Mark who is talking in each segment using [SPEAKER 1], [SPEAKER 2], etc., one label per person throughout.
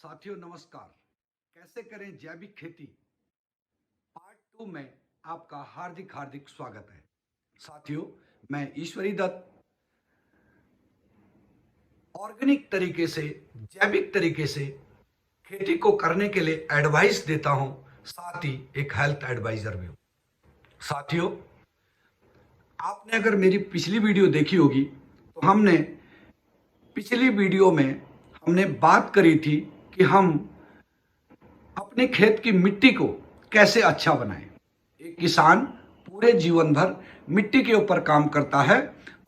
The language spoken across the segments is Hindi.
[SPEAKER 1] साथियों नमस्कार। कैसे करें जैविक खेती पार्ट 2 में आपका हार्दिक हार्दिक स्वागत है। साथियों, मैं ईश्वरी दत्त ऑर्गेनिक तरीके से जैविक तरीके से खेती को करने के लिए एडवाइस देता हूं, साथ ही एक हेल्थ एडवाइजर भी हूं। साथियों, आपने अगर मेरी पिछली वीडियो देखी होगी तो हमने पिछली वीडियो में हमने बात करी थी कि हम अपने खेत की मिट्टी को कैसे अच्छा बनाएं। एक किसान पूरे जीवन भर मिट्टी के ऊपर काम करता है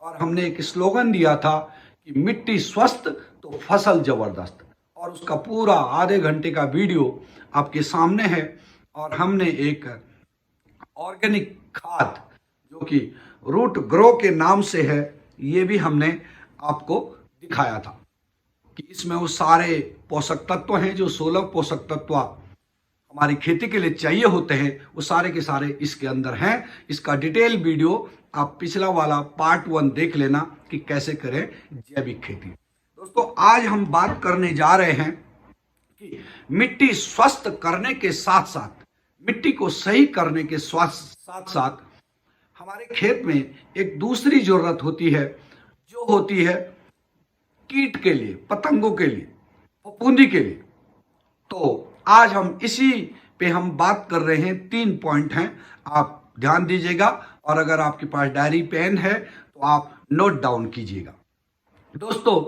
[SPEAKER 1] और हमने एक स्लोगन दिया था कि मिट्टी स्वस्थ तो फसल जबरदस्त, और उसका पूरा आधे घंटे का वीडियो आपके सामने है। और हमने एक ऑर्गेनिक खाद जो कि रूट ग्रो के नाम से है, ये भी हमने आपको दिखाया था कि इसमें वो सारे पोषक तत्व हैं, जो 16 पोषक तत्व हमारी खेती के लिए चाहिए होते हैं, वो सारे के सारे इसके अंदर हैं। इसका डिटेल वीडियो आप पिछला वाला पार्ट 1 देख लेना कि कैसे करें जैविक खेती। दोस्तों, आज हम बात करने जा रहे हैं कि मिट्टी स्वस्थ करने के साथ साथ, मिट्टी को सही करने के साथ साथ हमारे खेत में एक दूसरी जरूरत होती है, जो होती है कीट के लिए, पतंगों के लिए, फफूंदी के लिए। तो आज हम इसी पे हम बात कर रहे हैं। 3 पॉइंट हैं, आप ध्यान दीजिएगा, और अगर आपके पास डायरी पेन है तो आप नोट डाउन कीजिएगा। दोस्तों,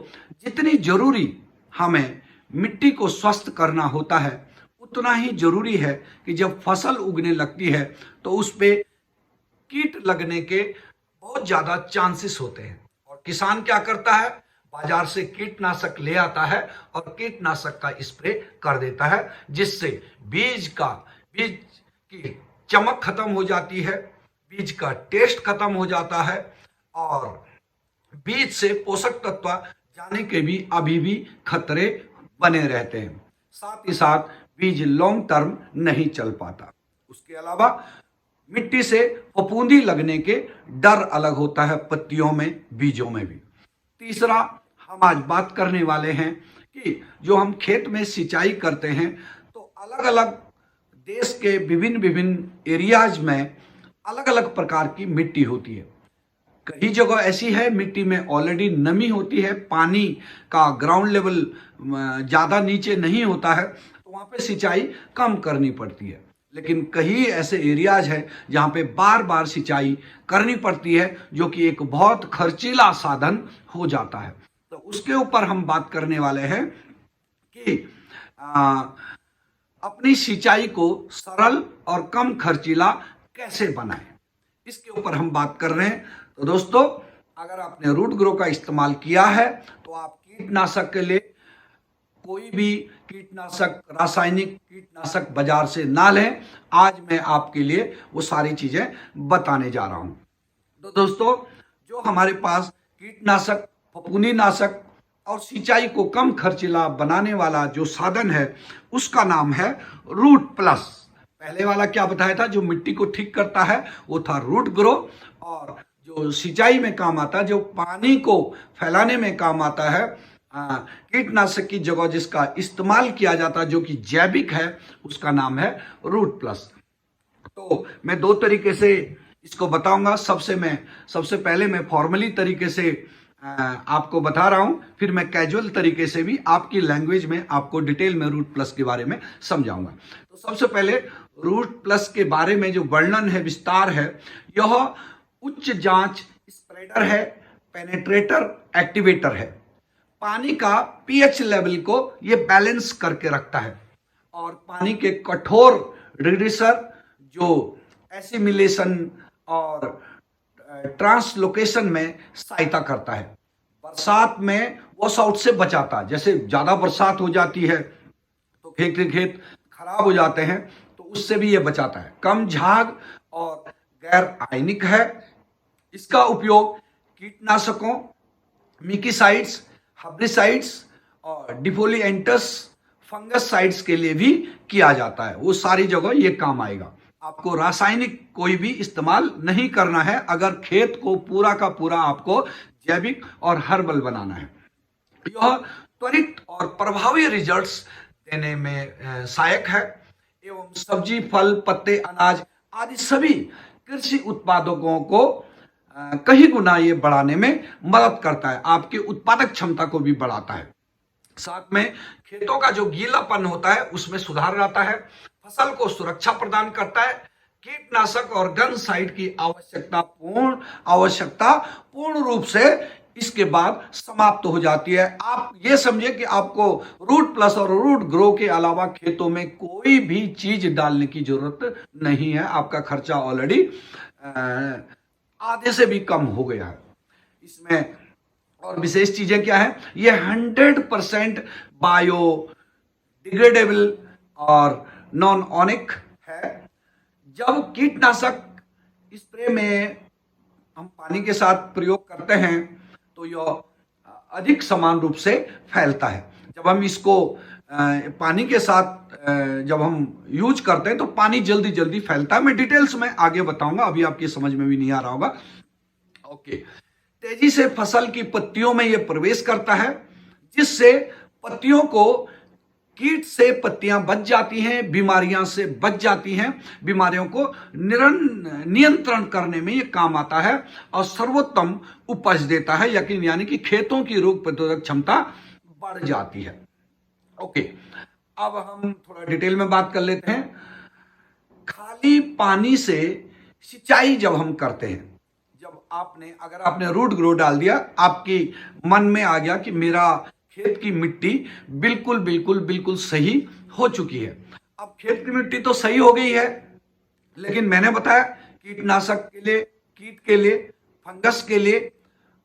[SPEAKER 1] जितनी जरूरी हमें मिट्टी को स्वस्थ करना होता है, उतना ही जरूरी है कि जब फसल उगने लगती है तो उस पे कीट लगने के बहुत ज्यादा चांसेस होते हैं। और किसान क्या करता है, बाजार से कीटनाशक ले आता है और कीटनाशक का स्प्रे कर देता है, जिससे बीज की चमक खत्म हो जाती है, बीज का टेस्ट खत्म हो जाता है, और बीज से पोषक तत्व जाने के भी अभी भी खतरे बने रहते हैं। साथ ही साथ बीज लॉन्ग टर्म नहीं चल पाता। उसके अलावा मिट्टी से फफूंदी लगने के डर अलग होता है, पत्तियों में, बीजों में भी। तीसरा, हम आज बात करने वाले हैं कि जो हम खेत में सिंचाई करते हैं, तो अलग अलग देश के विभिन्न विभिन्न एरियाज में अलग अलग प्रकार की मिट्टी होती है। कई जगह ऐसी है मिट्टी में ऑलरेडी नमी होती है, पानी का ग्राउंड लेवल ज्यादा नीचे नहीं होता है, तो वहां पे सिंचाई कम करनी पड़ती है। लेकिन कई ऐसे एरियाज हैं जहां पे बार बार सिंचाई करनी पड़ती है, जो कि एक बहुत खर्चीला साधन हो जाता है। तो उसके ऊपर हम बात करने वाले हैं कि अपनी सिंचाई को सरल और कम खर्चीला कैसे बनाएं, इसके ऊपर हम बात कर रहे हैं। तो दोस्तों, अगर आपने रूट ग्रो का इस्तेमाल किया है तो आप कीटनाशक के लिए कोई भी कीटनाशक, रासायनिक कीटनाशक बाजार से ना लें। आज मैं आपके लिए वो सारी चीजें बताने जा रहा हूं। तो दोस्तों, जो हमारे पास कीटनाशक, फफूंदीनाशक और सिंचाई को कम खर्चीला बनाने वाला जो साधन है, उसका नाम है रूट प्लस। पहले वाला क्या बताया था, जो मिट्टी को ठीक करता है, वो था रूट ग्रो, और जो सिंचाई में काम आता है, जो पानी को फैलाने में काम आता है, कीटनाशक की जगह जिसका इस्तेमाल किया जाता है, जो कि जैविक है, उसका नाम है रूट प्लस। तो मैं 2 तरीके से इसको बताऊंगा। सबसे पहले मैं फॉर्मली तरीके से आपको बता रहा हूं, फिर मैं कैजुअल तरीके से भी आपकी लैंग्वेज में आपको डिटेल में रूट प्लस के बारे में समझाऊंगा। तो सबसे पहले रूट प्लस के बारे में जो वर्णन है, विस्तार है, यह उच्च जांच स्प्रेडर है, पेनेट्रेटर, एक्टिवेटर है। पानी का पीएच लेवल को यह बैलेंस करके रखता है, और पानी के कठोर रिड्यूसर जो एसिमिलेशन और ट्रांसलोकेशन में सहायता करता है। बरसात में वॉश आउट से बचाता है। जैसे ज्यादा बरसात हो जाती है तो खेत खराब हो जाते हैं, तो उससे भी ये बचाता है। कम झाग और गैर आयनिक है। इसका उपयोग कीटनाशकों, मिकीसाइड्स, हर्बिसाइड्स और डिफोलिएंटस, फंगससाइड्स के लिए भी किया जाता है। वो सारी जगह ये काम आएगा। आपको रासायनिक कोई भी इस्तेमाल नहीं करना है अगर खेत को पूरा का पूरा आपको जैविक और हर्बल बनाना है। यह त्वरित और प्रभावी रिजल्ट्स देने में सहायक है एवं सब्जी, फल, पत्ते, अनाज आदि सभी कृषि उत्पादकों को कई गुना ये बढ़ाने में मदद करता है, आपकी उत्पादक क्षमता को भी बढ़ाता है। साथ में खेतों का जो गीलापन होता है उसमें सुधार लाता है, फसल को सुरक्षा प्रदान करता है, कीटनाशक और गंधसाइड की आवश्यकता पूर्ण रूप से इसके बाद समाप्त हो जाती है। आप ये समझिए कि आपको रूट प्लस और रूट ग्रो के अलावा खेतों में कोई भी चीज डालने की जरूरत नहीं है, आपका खर्चा ऑलरेडी आधे से भी कम हो गया है। इसमें और विशेष चीजें क्या है, ये 100% बायो डिग्रेडेबल और नॉन ऑनिक है। जब कीटनाशक स्प्रे में हम पानी के साथ प्रयोग करते हैं तो यह अधिक समान रूप से फैलता है। जब हम इसको पानी के साथ जब हम यूज करते हैं तो पानी जल्दी जल्दी फैलता है। मैं डिटेल्स में आगे बताऊंगा, अभी आपकी समझ में भी नहीं आ रहा होगा। ओके, तेजी से फसल की पत्तियों में यह प्रवेश करता है जिससे पत्तियों को कीट से पत्तियां बच जाती हैं, बीमारियां से बच जाती हैं, बीमारियों को नियंत्रण करने में यह काम आता है और सर्वोत्तम उपज देता है, यानी कि खेतों की रोग प्रतिरोधक क्षमता बढ़ जाती है। ओके, अब हम थोड़ा डिटेल में बात कर लेते हैं। खाली पानी से सिंचाई जब हम करते हैं, अगर आपने रूट ग्रो डाल दिया, आपकी मन में आ गया कि मेरा खेत की मिट्टी बिल्कुल बिल्कुल बिल्कुल सही हो चुकी है। अब खेत की मिट्टी तो सही हो गई है, लेकिन मैंने बताया कीटनाशक के लिए, कीट के लिए, फंगस के लिए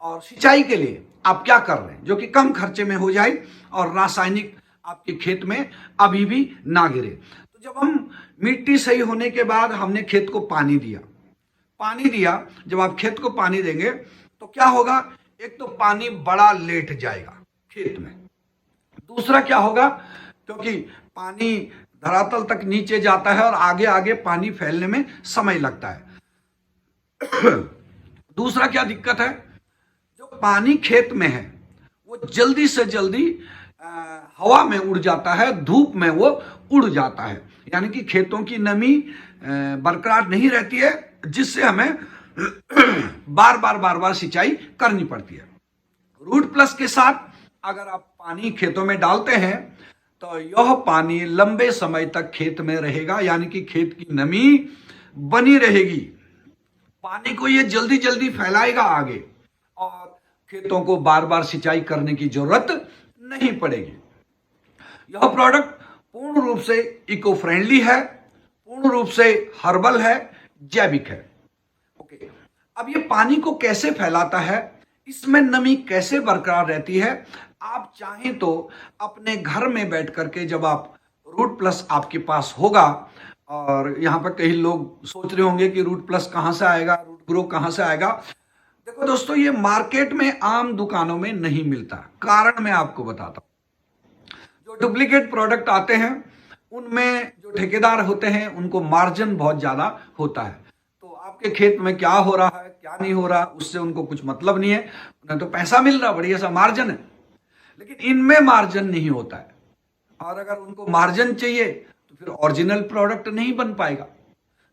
[SPEAKER 1] और सिंचाई के लिए आप क्या कर रहे हैं जो कि कम खर्चे में हो जाए और रासायनिक आपके खेत में अभी भी ना गिरे। तो जब हम मिट्टी सही होने के बाद हमने खेत को पानी दिया, जब आप खेत को पानी देंगे तो क्या होगा, एक तो पानी बड़ा लेट जाएगा खेत में, दूसरा क्या होगा, क्योंकि पानी धरातल तक नीचे जाता है और आगे आगे पानी फैलने में समय लगता है। दूसरा क्या दिक्कत है, जो पानी खेत में है वो जल्दी से जल्दी हवा में उड़ जाता है, धूप में वो उड़ जाता है, यानी कि खेतों की नमी बरकरार नहीं रहती है, जिससे हमें बार बार सिंचाई करनी पड़ती है। रूट प्लस के साथ अगर आप पानी खेतों में डालते हैं तो यह पानी लंबे समय तक खेत में रहेगा, यानी कि खेत की नमी बनी रहेगी, पानी को यह जल्दी जल्दी फैलाएगा आगे और खेतों को बार बार सिंचाई करने की जरूरत नहीं पड़ेगी। यह प्रोडक्ट पूर्ण रूप से इको फ्रेंडली है, पूर्ण रूप से हर्बल है, जैविक है। ओके, अब ये पानी को कैसे फैलाता है, इसमें नमी कैसे बरकरार रहती है, आप चाहें तो अपने घर में बैठ करके, जब आप रूट प्लस आपके पास होगा, और यहां पर कई लोग सोच रहे होंगे कि रूट प्लस कहां से आएगा, रूट ग्रो कहां से आएगा। देखो दोस्तों, ये मार्केट में आम दुकानों में नहीं मिलता, कारण मैं आपको बताता हूं। जो डुप्लीकेट प्रोडक्ट आते हैं उनमें जो ठेकेदार होते हैं उनको मार्जिन बहुत ज्यादा होता है, तो आपके खेत में क्या हो रहा है क्या नहीं हो रहा उससे उनको कुछ मतलब नहीं है, उन्हें तो पैसा मिल रहा, बढ़िया सा मार्जिन है, लेकिन इनमें मार्जिन नहीं होता है। और अगर उनको मार्जिन चाहिए तो फिर ओरिजिनल प्रोडक्ट नहीं बन पाएगा।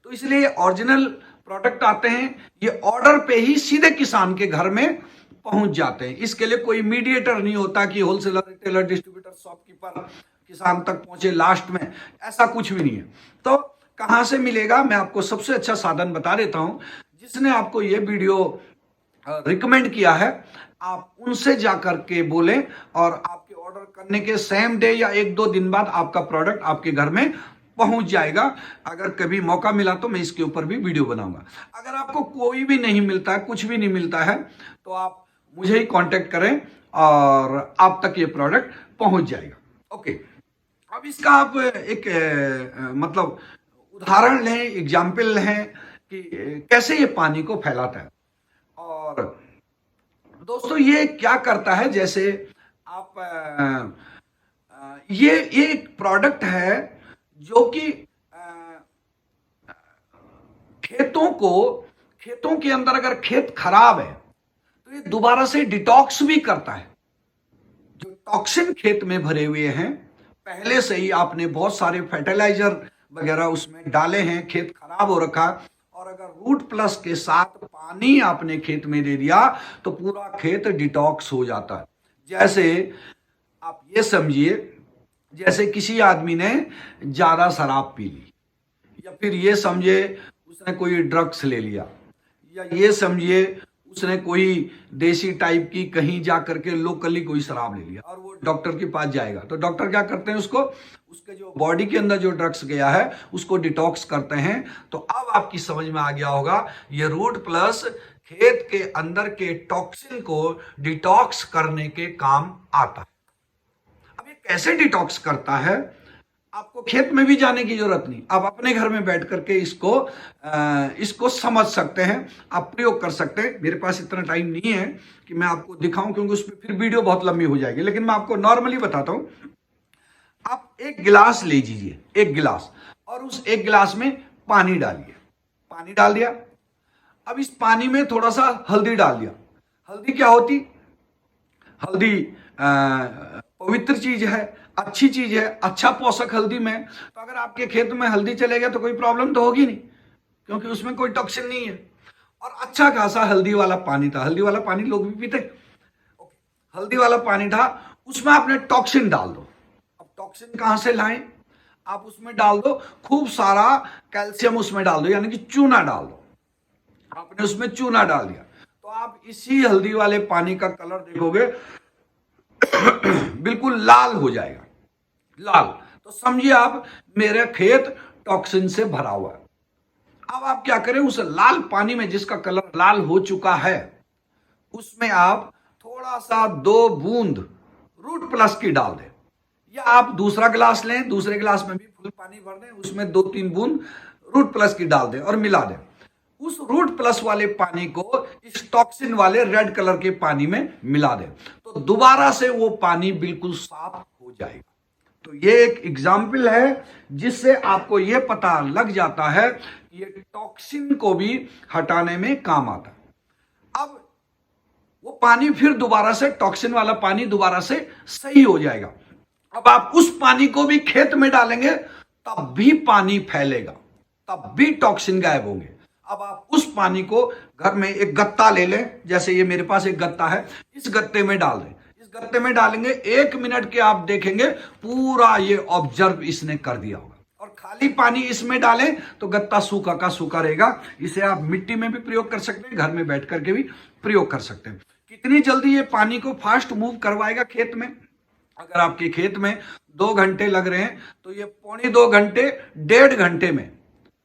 [SPEAKER 1] तो इसलिए ओरिजिनल प्रोडक्ट आते हैं, ये ऑर्डर पे ही सीधे किसान के घर में पहुंच जाते हैं। इसके लिए कोई मीडिएटर नहीं होता कि होलसेलर, रिटेलर, डिस्ट्रीब्यूटर, शॉपकीपर किसान तक पहुंचे लास्ट में, ऐसा कुछ भी नहीं है। तो कहां से मिलेगा, मैं आपको सबसे अच्छा साधन बता देता हूं। जिसने आपको ये वीडियो रिकमेंड किया है, आप उनसे जाकर के बोलें और आपके ऑर्डर करने के सेम डे या 1-2 दिन बाद आपका प्रोडक्ट आपके घर में पहुंच जाएगा। अगर कभी मौका मिला तो मैं इसके ऊपर भी वीडियो बनाऊंगा। अगर आपको कोई भी नहीं मिलता है, कुछ भी नहीं मिलता है, तो आप मुझे ही कांटेक्ट करें और आप तक ये प्रोडक्ट पहुंच जाएगा। ओके, अब इसका आप एक मतलब उदाहरण लें, एग्जाम्पल लें कि कैसे ये पानी को फैलाता है। और दोस्तों, ये क्या करता है, जैसे आप ये एक प्रोडक्ट है जो कि खेतों के अंदर अगर खेत खराब है तो ये दोबारा से डिटॉक्स भी करता है। जो टॉक्सिन खेत में भरे हुए हैं पहले से ही आपने बहुत सारे फर्टिलाइजर वगैरह उसमें डाले हैं, खेत खराब हो रखा, और अगर रूट प्लस के साथ पानी आपने खेत में दे दिया तो पूरा खेत डिटॉक्स हो जाता है। जैसे आप ये समझिए, जैसे किसी आदमी ने ज्यादा शराब पी ली, या फिर ये समझिए उसने कोई ड्रग्स ले लिया, या ये समझिए उसने कोई देसी टाइप की कहीं जा करके लोकली कोई शराब ले लिया और वो डॉक्टर के पास जाएगा, तो डॉक्टर क्या करते हैं, उसको उसके जो बॉडी के अंदर जो ड्रग्स गया है उसको डिटॉक्स करते हैं। तो अब आपकी समझ में आ गया होगा, ये रूट प्लस खेत के अंदर के टॉक्सिन को डिटॉक्स करने के काम आता है। अब ये कैसे डिटॉक्स करता है, आपको खेत में भी जाने की जरूरत नहीं, आप अपने घर में बैठ करके इसको समझ सकते हैं, आप प्रयोग कर सकते हैं। मेरे पास इतना टाइम नहीं है कि मैं आपको दिखाऊं, क्योंकि उस पर फिर वीडियो बहुत लंबी हो जाएगी, लेकिन मैं आपको नॉर्मली बताता हूं। आप एक गिलास ले लीजिए, एक गिलास, और उस एक गिलास में पानी डालिए, पानी डाल दिया। अब इस पानी में थोड़ा सा हल्दी डाल दिया। हल्दी क्या होती, हल्दी पवित्र चीज है, अच्छी चीज है, अच्छा पोषक हल्दी में। तो अगर आपके खेत में हल्दी चले गया तो कोई प्रॉब्लम तो होगी नहीं, क्योंकि उसमें कोई टॉक्सिन नहीं है, और अच्छा खासा हल्दी वाला पानी था। हल्दी वाला पानी लोग भी पीते, हल्दी वाला पानी था, उसमें आपने टॉक्सिन डाल दो। अब टॉक्सिन कहां से लाएं, आप उसमें डाल दो खूब सारा कैल्शियम, उसमें डाल दो, यानी कि चूना डाल दो। आपने उसमें चूना डाल दिया तो आप इसी हल्दी वाले पानी का कलर देखोगे बिल्कुल लाल हो जाएगा, लाल। तो समझिए आप, मेरा खेत टॉक्सिन से भरा हुआ है। अब आप क्या करें, उस लाल पानी में जिसका कलर लाल हो चुका है, उसमें आप थोड़ा सा 2 बूंद रूट प्लस की डाल दें, या आप दूसरा गिलास लें, दूसरे गिलास में भी फुल पानी भर दें, उसमें 2-3 बूंद रूट प्लस की डाल दें और मिला दें। उस रूट प्लस वाले पानी को इस टॉक्सिन वाले रेड कलर के पानी में मिला दें, तो दोबारा से वो पानी बिल्कुल साफ हो जाएगा। तो ये एक एग्जाम्पल है जिससे आपको ये पता लग जाता है कि ये टॉक्सिन को भी हटाने में काम आता है। अब वो पानी फिर दोबारा से, टॉक्सिन वाला पानी दोबारा से सही हो जाएगा। अब आप उस पानी को भी खेत में डालेंगे तब भी पानी फैलेगा, तब भी टॉक्सिन गायब होंगे। अब आप उस पानी को घर में एक गत्ता ले लें, जैसे ये मेरे पास एक गत्ता है, इस गत्ते में डाल दें। इस गत्ते में डालेंगे, 1 मिनट के आप देखेंगे पूरा ये ऑब्जर्व इसने कर दिया होगा। और खाली पानी इसमें डालें तो गत्ता सूखा का सूखा रहेगा। इसे आप मिट्टी में भी प्रयोग कर सकते हैं, घर में बैठ करके भी प्रयोग कर सकते हैं। कितनी जल्दी ये पानी को फास्ट मूव करवाएगा खेत में। अगर आपके खेत में 2 घंटे लग रहे हैं तो ये 2.25 घंटे, 1.5 घंटे में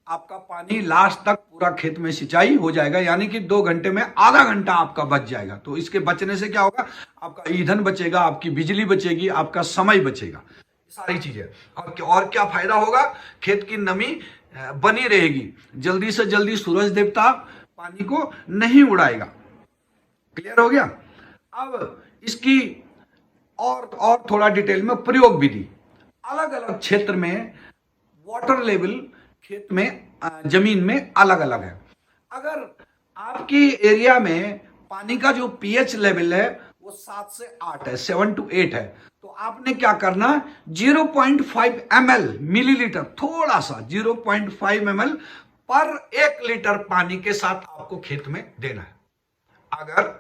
[SPEAKER 1] आपका पानी लास्ट तक पूरा खेत में सिंचाई हो जाएगा, यानी कि 2 घंटे में आधा घंटा आपका बच जाएगा। तो इसके बचने से क्या होगा, आपका ईंधन बचेगा, आपकी बिजली बचेगी, आपका समय बचेगा, सारी चीजें। और क्या फायदा होगा, खेत की नमी बनी रहेगी, जल्दी से जल्दी सूरज देवता पानी को नहीं उड़ाएगा। क्लियर हो गया। अब इसकी और थोड़ा डिटेल में प्रयोग विधि, अलग अलग क्षेत्र में वाटर लेवल खेत में, जमीन में अलग अलग है। अगर आपकी एरिया में पानी का जो पीएच लेवल है वो 7 से 8 है, 7 to 8 है, तो आपने क्या करना, 0.5 ml मिलीलीटर, थोड़ा सा 0.5 ml पर 1 लीटर पानी के साथ आपको खेत में देना है। अगर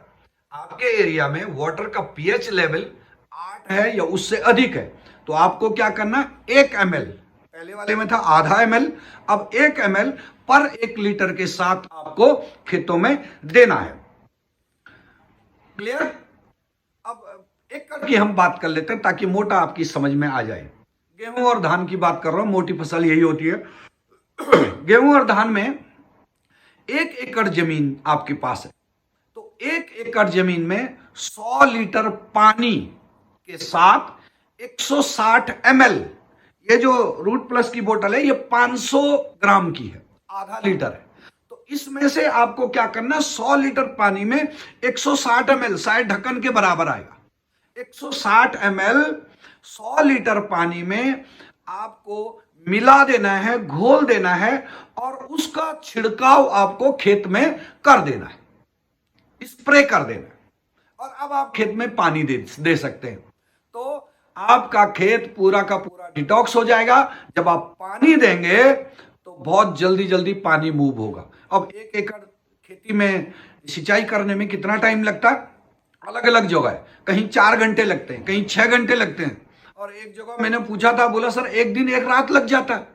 [SPEAKER 1] आपके एरिया में वाटर का पीएच लेवल 8 है या उससे अधिक है तो आपको क्या करना, 1 ml, पहले वाले में था आधा ml, अब 1 ml पर 1 लीटर के साथ आपको खेतों में देना है। क्लियर। अब एकड़ की हम बात कर लेते हैं ताकि मोटा आपकी समझ में आ जाए। गेहूं और धान की बात कर रहा हूं, मोटी फसल यही होती है। गेहूं और धान में 1 एकड़ जमीन आपके पास है तो 1 एकड़ जमीन में 100 लीटर पानी के साथ 160 ml, ये जो रूट प्लस की बोतल है ये 500 ग्राम की है, आधा लीटर है। तो इसमें से आपको क्या करना, 100 लीटर पानी में 160 ml, शायद ढक्कन के बराबर आएगा, 160 ml 100 लीटर पानी में आपको मिला देना है, घोल देना है, और उसका छिड़काव आपको खेत में कर देना है, स्प्रे कर देना है, और अब आप खेत में पानी दे सकते हैं। तो आपका खेत पूरा का पूरा डिटॉक्स हो जाएगा। जब आप पानी देंगे तो बहुत जल्दी जल्दी पानी मूव होगा। अब 1 एकड़ खेती में सिंचाई करने में कितना टाइम लगता है? अलग अलग जगह है, कहीं 4 घंटे लगते हैं, कहीं 6 घंटे लगते हैं, और एक जगह मैंने पूछा था, बोला सर 1 दिन 1 रात लग जाता है।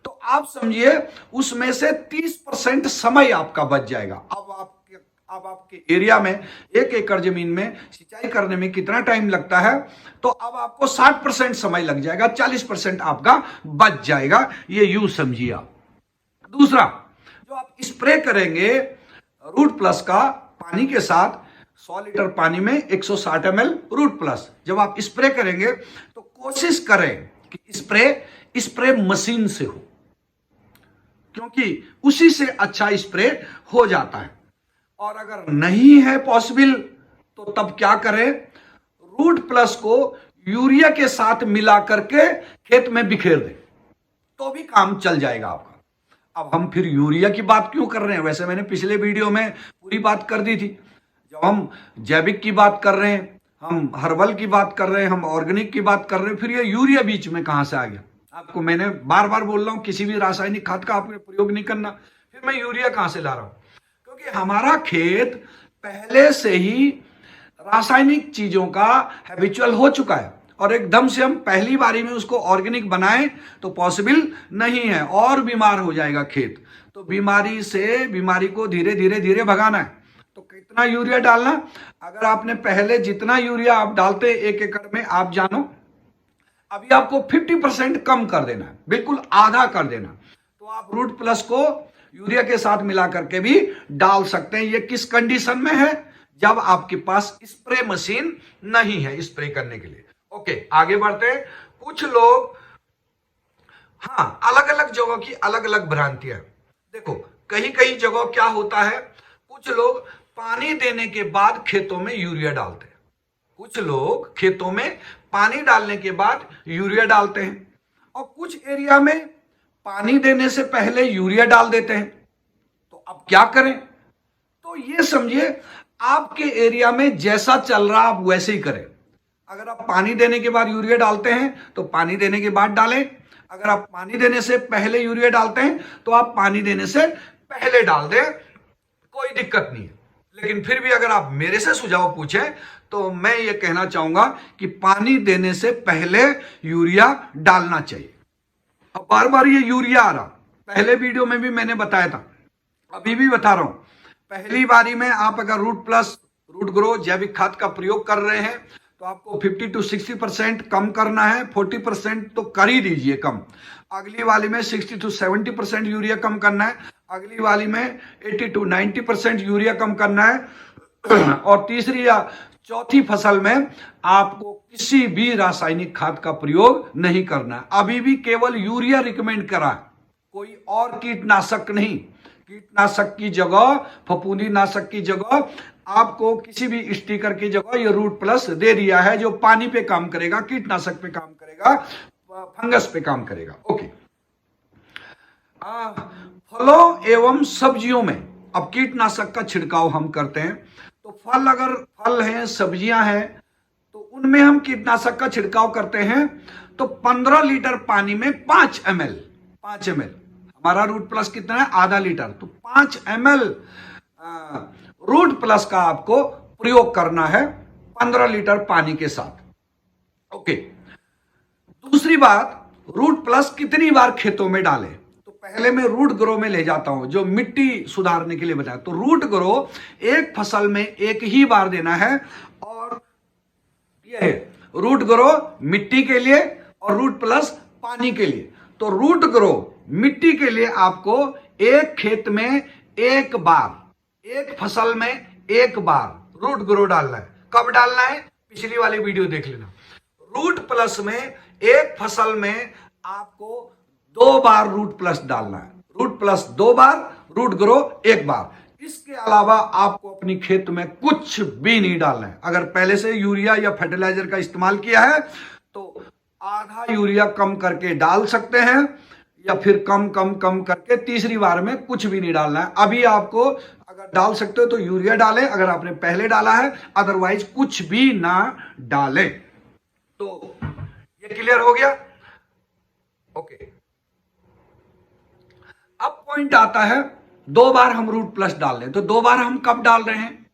[SPEAKER 1] तो आप समझिए उसमें से 30% समय आपका बच जाएगा। अब आपके एरिया में 1 एकड़ जमीन में सिंचाई करने में कितना टाइम लगता है, तो अब आपको 60% समय लग जाएगा, 40% आपका बच जाएगा। ये यूं समझिए आप। दूसरा, जो आप स्प्रे करेंगे रूट प्लस का पानी के साथ, 100 लीटर पानी में 160 ml रूट प्लस जब आप स्प्रे करेंगे तो कोशिश करें कि स्प्रे मशीन से हो, क्योंकि उसी से अच्छा स्प्रे हो जाता है। और अगर नहीं है पॉसिबल तो तब क्या करें, रूट प्लस को यूरिया के साथ मिला करके खेत में बिखेर दें तो भी काम चल जाएगा आपका। अब हम फिर यूरिया की बात क्यों कर रहे हैं? वैसे मैंने पिछले वीडियो में पूरी बात कर दी थी। जब हम जैविक की बात कर रहे हैं, हम हर्बल की बात कर रहे हैं, हम ऑर्गेनिक की बात कर रहे हैं, फिर ये यूरिया बीच में कहां से आ गया? आपको मैंने बार बार बोल रहा हूं किसी भी रासायनिक खाद का आपने प्रयोग नहीं करना, फिर मैं यूरिया कहां से ला रहा हूं? क्योंकि हमारा खेत पहले से ही रासायनिक चीजों का हैबिचुअल हो चुका है, और एकदम से हम पहली बारी में उसको ऑर्गेनिक बनाएं तो पॉसिबल नहीं है, और बीमार हो जाएगा खेत। तो बीमारी को धीरे धीरे धीरे भगाना है। तो कितना यूरिया डालना? अगर आपने पहले जितना यूरिया आप डालते 1 एकड़ में, आप जानो अभी आपको 50% कम कर देना है, बिल्कुल आधा कर देना। तो आप रूट प्लस को यूरिया के साथ मिला करके भी डाल सकते हैं। ये किस कंडीशन में है? जब आपके पास स्प्रे मशीन नहीं है स्प्रे करने के लिए। ओके, आगे बढ़ते हैं। कुछ लोग, हाँ, अलग अलग जगहों की अलग अलग भ्रांतियां हैं। देखो, कहीं कहीं जगह क्या होता है, कुछ लोग पानी देने के बाद खेतों में यूरिया डालते हैं, कुछ लोग खेतों में पानी डालने के बाद यूरिया डालते हैं, और कुछ एरिया में पानी देने से पहले यूरिया डाल देते हैं। तो अब क्या करें? तो ये समझिए आपके एरिया में जैसा चल रहा आप वैसे ही करें। अगर आप पानी देने के बाद यूरिया डालते हैं तो पानी देने के बाद डालें, अगर आप पानी देने से पहले यूरिया डालते हैं तो आप पानी देने से पहले डाल दें, कोई दिक्कत नहीं है। लेकिन फिर भी अगर आप मेरे से सुझाव पूछें तो मैं ये कहना चाहूंगा कि पानी देने से पहले यूरिया डालना चाहिए। अब बार बार ये यूरिया आ रहा, पहले वीडियो में भी मैंने बताया था, अभी भी बता रहा हूं। पहली बारी में आप अगर रूट प्लस, रूट ग्रो जैविक खाद का प्रयोग कर रहे हैं तो आपको 50 to 60% कम करना है, 40% तो कर ही दीजिए कम। अगली वाली में 60 to 70% यूरिया कम करना है, अगली वाली में 80 to 90% यूरिया कम करना है, और तीसरी या चौथी फसल में आपको किसी भी रासायनिक खाद का प्रयोग नहीं करना है। अभी भी केवल यूरिया रिकमेंड करा है, कोई और कीटनाशक नहीं। कीटनाशक की जगह, फफूंदी नाशक की जगह आपको किसी भी स्टिकर की जगह ये रूट प्लस दे दिया है, जो पानी पे काम करेगा, कीटनाशक पे काम करेगा, फंगस पे काम करेगा। ओके, फलों एवं सब्जियों में अब कीटनाशक का छिड़काव हम करते हैं। तो फल, अगर फल हैं, सब्जियां हैं, तो उनमें हम कीटनाशक का छिड़काव करते हैं तो 15 लीटर पानी में 5 ml, हमारा रूट प्लस कितना है? आधा लीटर, तो 5 ml रूट प्लस का आपको प्रयोग करना है 15 लीटर पानी के साथ। ओके, दूसरी बात, रूट प्लस कितनी बार खेतों में डालें? तो पहले मैं रूट ग्रो में ले जाता हूं, जो मिट्टी सुधारने के लिए बताया। तो रूट ग्रो एक फसल में एक ही बार देना है, और यह है रूट ग्रो मिट्टी के लिए और रूट प्लस पानी के लिए। तो रूट ग्रो मिट्टी के लिए आपको एक खेत में एक बार, एक फसल में एक बार रूट ग्रो डालना है। कब डालना है? पिछली वाली वीडियो देख लेना। रूट प्लस में एक फसल में आपको 2 बार रूट प्लस डालना है, रूट प्लस 2 बार, रूट ग्रो 1 बार। इसके अलावा आपको अपनी खेत में कुछ भी नहीं डालना है। अगर पहले से यूरिया या फर्टिलाइजर का इस्तेमाल किया है तो आधा यूरिया कम करके डाल सकते हैं, या फिर कम करके तीसरी बार में कुछ भी नहीं डालना है। अभी आपको अगर डाल सकते हो तो यूरिया डालें, अगर आपने पहले डाला है, अदरवाइज कुछ भी ना डालें। तो ये क्लियर हो गया? ओके। अब पॉइंट आता है, 2 बार हम रूट प्लस डाल रहे हैं, तो 2 बार हम कब डाल रहे हैं?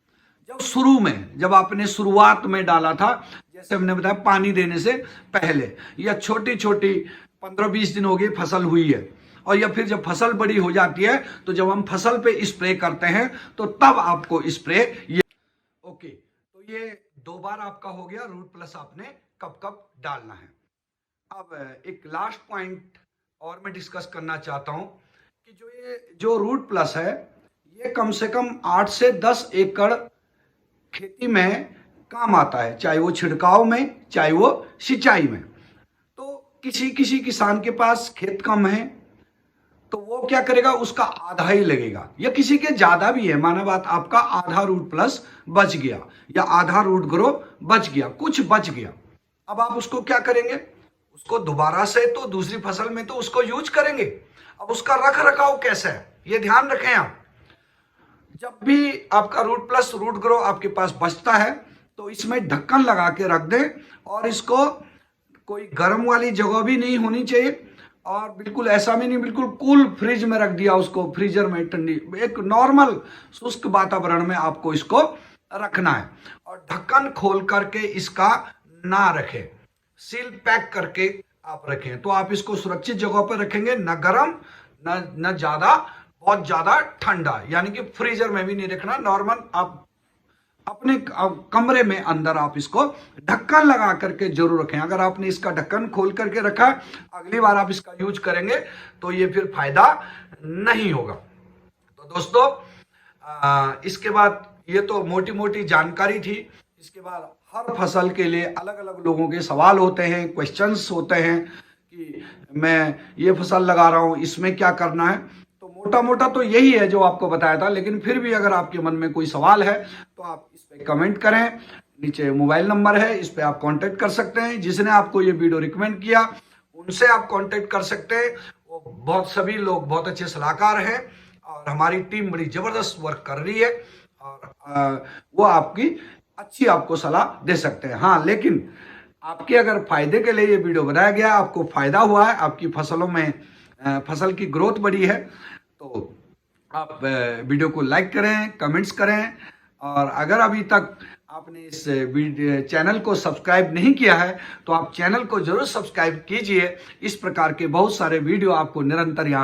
[SPEAKER 1] जब शुरू में, जब आपने शुरुआत में डाला था, जैसे हमने बताया पानी देने से पहले, या छोटी छोटी 15-20 दिन हो गई फसल हुई है, और या फिर जब फसल बड़ी हो जाती है, तो जब हम फसल पे स्प्रे करते हैं तो तब आपको स्प्रे ये। ओके, तो ये 2 बार आपका हो गया रूट प्लस आपने कब कब डालना है। अब एक लास्ट पॉइंट और मैं डिस्कस करना चाहता हूं कि जो रूट प्लस है, ये कम से कम 8 से 10 एकड़ खेती में काम आता है, चाहे वो छिड़काव में, चाहे वो सिंचाई में। तो किसी किसी किसान के पास खेत कम है, तो वो क्या करेगा, उसका आधा ही लगेगा, या किसी के ज्यादा भी है, माना बात आपका आधा रूट प्लस बच गया या आधा रूट ग्रो बच गया, कुछ बच गया। अब आप उसको क्या करेंगे, उसको दोबारा से तो दूसरी फसल में तो उसको यूज करेंगे। अब उसका रख रखाव कैसा है, ये ध्यान रखें आप। जब भी आपका रूट प्लस रूट ग्रो आपके पास बचता है, तो इसमें ढक्कन लगा के रख दें, और इसको कोई गर्म वाली जगह भी नहीं होनी चाहिए, और बिल्कुल ऐसा भी नहीं बिल्कुल कूल फ्रिज में रख दिया उसको, फ्रीजर में ठंडी, एक नॉर्मल शुष्क वातावरण में आपको इसको रखना है। और ढक्कन खोल करके इसका ना रखें, सील पैक करके आप रखें, तो आप इसको सुरक्षित जगह पर रखेंगे, न गर्म न ज्यादा बहुत ज्यादा ठंडा, यानी कि फ्रीजर में भी नहीं रखना, नॉर्मल आप अपने कमरे में अंदर आप इसको ढक्कन लगा करके जरूर रखें। अगर आपने इसका ढक्कन खोल करके रखा, अगली बार आप इसका यूज करेंगे तो ये फिर फायदा नहीं होगा। तो दोस्तों, इसके बाद ये तो मोटी मोटी जानकारी थी। इसके बाद हर फसल के लिए अलग अलग लोगों के सवाल होते हैं, क्वेश्चंस होते हैं कि मैं ये फसल लगा रहा हूं, इसमें क्या करना है। तो मोटा मोटा तो यही है जो आपको बताया था, लेकिन फिर भी अगर आपके मन में कोई सवाल है तो आप इस पे कमेंट करें, नीचे मोबाइल नंबर है, इस पे आप कांटेक्ट कर सकते हैं। जिसने आपको ये वीडियो रिकमेंड किया उनसे आप कांटेक्ट कर सकते हैं। वो बहुत सभी लोग बहुत अच्छे सलाहकार हैं, और हमारी टीम बड़ी जबरदस्त वर्क कर रही है, और वो आपकी अच्छी आपको सलाह दे सकते हैं। हाँ, लेकिन आपके अगर फायदे के लिए ये वीडियो बनाया गया, आपको फायदा हुआ है, आपकी फसलों में फसल की ग्रोथ बढ़ी है, तो आप वीडियो को लाइक करें, कमेंट्स करें, और अगर अभी तक आपने इस चैनल को सब्सक्राइब नहीं किया है तो आप चैनल को जरूर सब्सक्राइब कीजिए। इस प्रकार के बहुत सारे वीडियो आपको निरंतर यहाँ